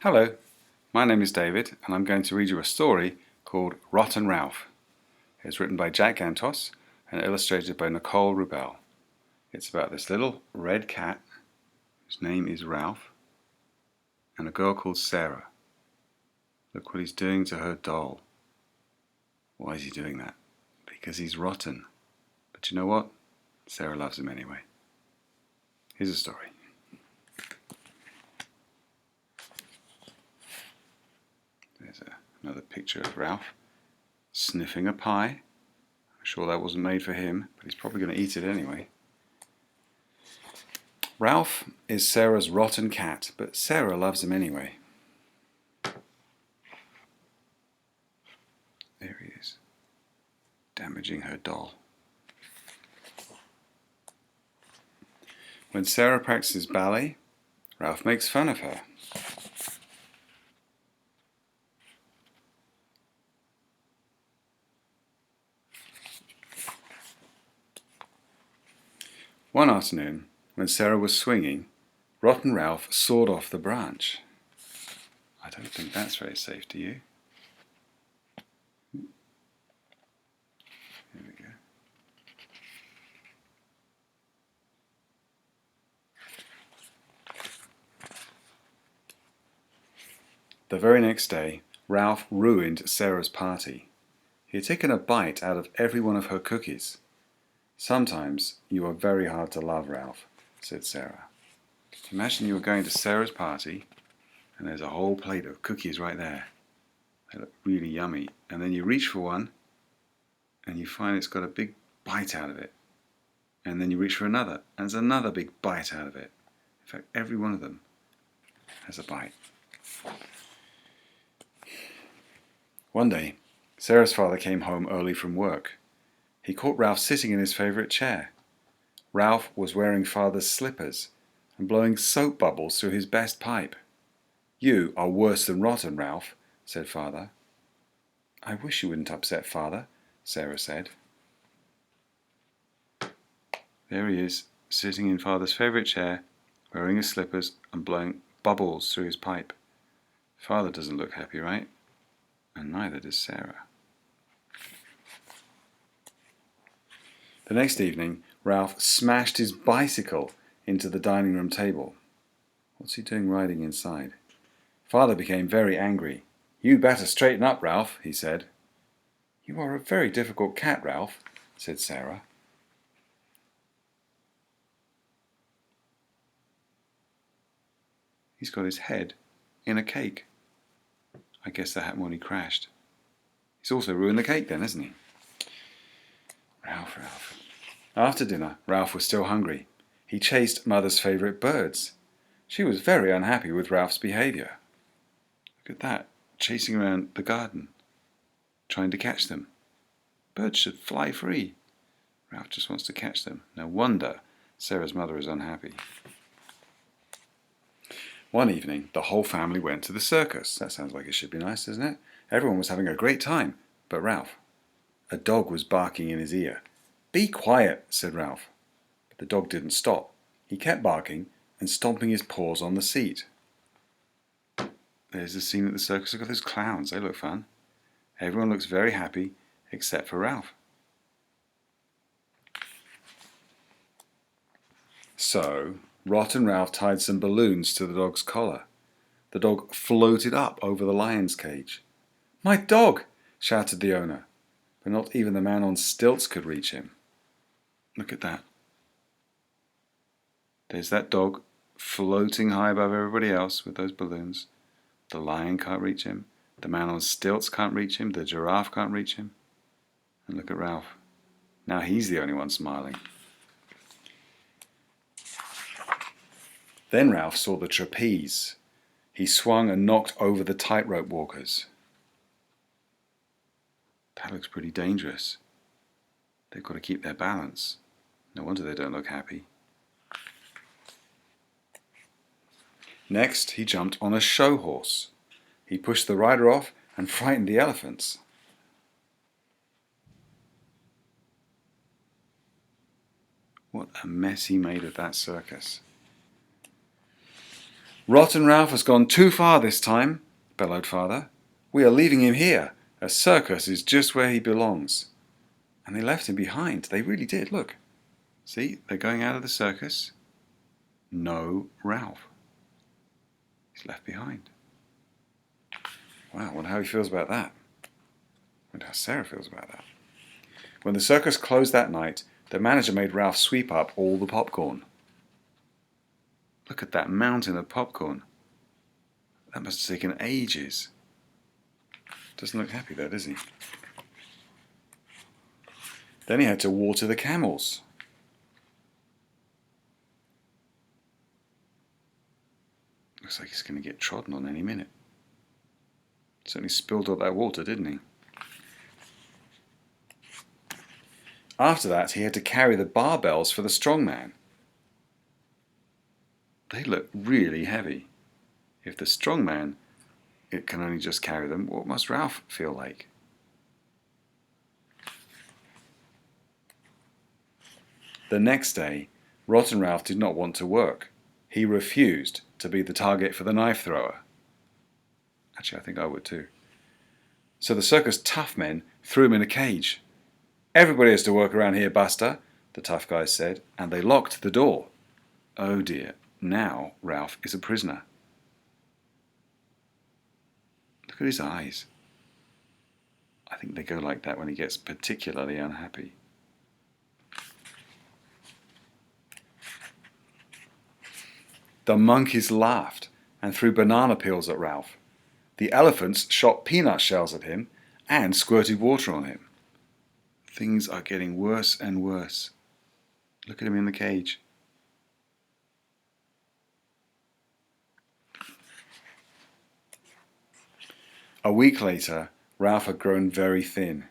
Hello, my name is David and I'm going to read you a story called Rotten Ralph. It's written by Jack Gantos and illustrated by Nicole Rubel. It's about this little red cat whose name is Ralph and a girl called Sarah. Look what he's doing to her doll. Why is he doing that? Because he's rotten. But you know what? Sarah loves him anyway. Here's a story. There's another picture of Ralph sniffing a pie. I'm sure that wasn't made for him, but he's probably going to eat it anyway. Ralph is Sarah's rotten cat, but Sarah loves him anyway. There he is, damaging her doll. When Sarah practices ballet, Ralph makes fun of her. One afternoon, when Sarah was swinging, Rotten Ralph sawed off the branch. I don't think that's very safe, do you? Here we go. The very next day, Ralph ruined Sarah's party. He had taken a bite out of every one of her cookies. "Sometimes you are very hard to love, Ralph," said Sarah. Imagine you were going to Sarah's party and there's a whole plate of cookies right there. They look really yummy. And then you reach for one and you find it's got a big bite out of it. And then you reach for another and there's another big bite out of it. In fact, every one of them has a bite. One day, Sarah's father came home early from work. He caught Ralph sitting in his favourite chair. Ralph was wearing father's slippers and blowing soap bubbles through his best pipe. "You are worse than rotten, Ralph," said father. "I wish you wouldn't upset father," Sarah said. There he is, sitting in father's favourite chair, wearing his slippers and blowing bubbles through his pipe. Father doesn't look happy, right? And neither does Sarah. The next evening, Ralph smashed his bicycle into the dining room table. What's he doing riding inside? Father became very angry. "You'd better straighten up, Ralph," he said. "You are a very difficult cat, Ralph," said Sarah. He's got his head in a cake. I guess that happened when he crashed. He's also ruined the cake then, hasn't he? Ralph. After dinner, Ralph was still hungry. He chased Mother's favourite birds. She was very unhappy with Ralph's behaviour. Look at that, chasing around the garden, trying to catch them. Birds should fly free. Ralph just wants to catch them. No wonder Sarah's mother is unhappy. One evening, the whole family went to the circus. That sounds like it should be nice, doesn't it? Everyone was having a great time, but Ralph. A dog was barking in his ear. "Be quiet," said Ralph. But the dog didn't stop. He kept barking and stomping his paws on the seat. There's the scene at the circus. Look at those clowns. They look fun. Everyone looks very happy except for Ralph. So, Rotten Ralph tied some balloons to the dog's collar. The dog floated up over the lion's cage. "My dog!" shouted the owner, but not even the man on stilts could reach him. Look at that. There's that dog floating high above everybody else with those balloons. The lion can't reach him. The man on stilts can't reach him. The giraffe can't reach him. And look at Ralph. Now he's the only one smiling. Then Ralph saw the trapeze. He swung and knocked over the tightrope walkers. That looks pretty dangerous. They've got to keep their balance. No wonder they don't look happy. Next, he jumped on a show horse. He pushed the rider off and frightened the elephants. What a mess he made of that circus. Rotten Ralph has gone too far this time, bellowed Father. We are leaving him here. A circus is just where he belongs. And they left him behind. They really did. Look. See, they're going out of the circus. No Ralph. He's left behind. Wow, I wonder how he feels about that. I wonder how Sarah feels about that. When the circus closed that night, the manager made Ralph sweep up all the popcorn. Look at that mountain of popcorn. That must have taken ages. Doesn't look happy though, does he? Then he had to water the camels. Looks like he's going to get trodden on any minute. Certainly spilled all that water, didn't he? After that, he had to carry the barbells for the strongman. They look really heavy. If the strongman can only just carry them, what must Ralph feel like? The next day, Rotten Ralph did not want to work. He refused to be the target for the knife thrower. Actually, I think I would too. So the circus tough men threw him in a cage. Everybody has to work around here, Buster, the tough guys said, and they locked the door. Oh dear, now Ralph is a prisoner. Look at his eyes. I think they go like that when he gets particularly unhappy. The monkeys laughed and threw banana peels at Ralph. The elephants shot peanut shells at him and squirted water on him. Things are getting worse and worse. Look at him in the cage. A week later, Ralph had grown very thin.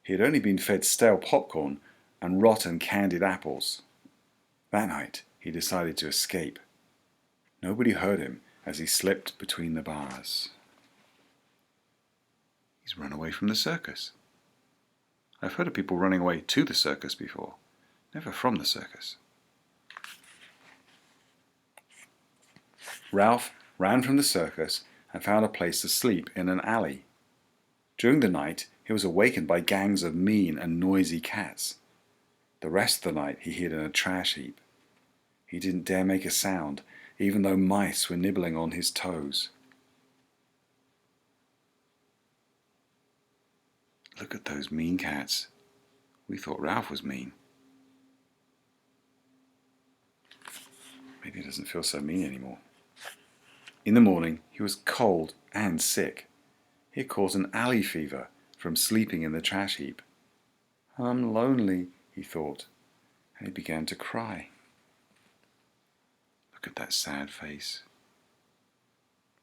He had only been fed stale popcorn and rotten candied apples. That night, he decided to escape. Nobody heard him as he slipped between the bars. He's run away from the circus. I've heard of people running away to the circus before, never from the circus. Ralph ran from the circus and found a place to sleep in an alley. During the night, he was awakened by gangs of mean and noisy cats. The rest of the night he hid in a trash heap. He didn't dare make a sound, even though mice were nibbling on his toes. Look at those mean cats. We thought Ralph was mean. Maybe he doesn't feel so mean anymore. In the morning, he was cold and sick. He had caught an alley fever from sleeping in the trash heap. I'm lonely, he thought, and he began to cry. Look at that sad face.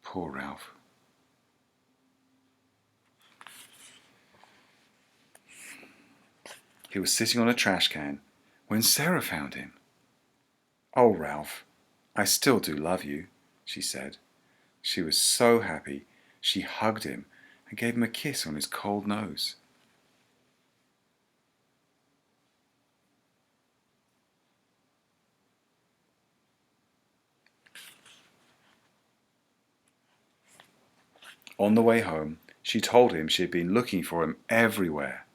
Poor Ralph. He was sitting on a trash can when Sarah found him. "Oh, Ralph, I still do love you," she said. She was so happy, she hugged him and gave him a kiss on his cold nose. On the way home, she told him she had been looking for him everywhere.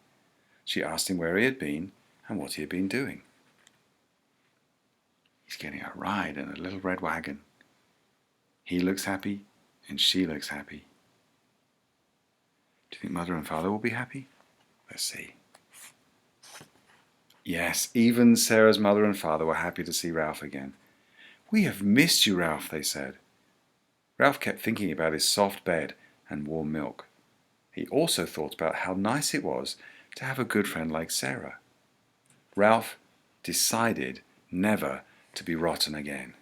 She asked him where he had been and what he had been doing. He's getting a ride in a little red wagon. He looks happy and she looks happy. Do you think Mother and Father will be happy? Let's see. Yes, even Sarah's mother and father were happy to see Ralph again. "We have missed you, Ralph," they said. Ralph kept thinking about his soft bed and warm milk. He also thought about how nice it was to have a good friend like Sarah. Ralph decided never to be rotten again.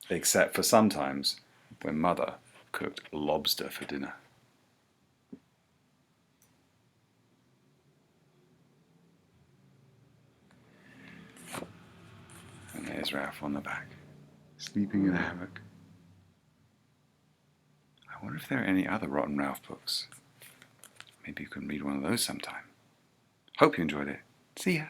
Except for sometimes when Mother cooked lobster for dinner. And there's Ralph on the back, sleeping in a hammock. I wonder if there are any other Rotten Ralph books. Maybe you can read one of those sometime. Hope you enjoyed it. See ya!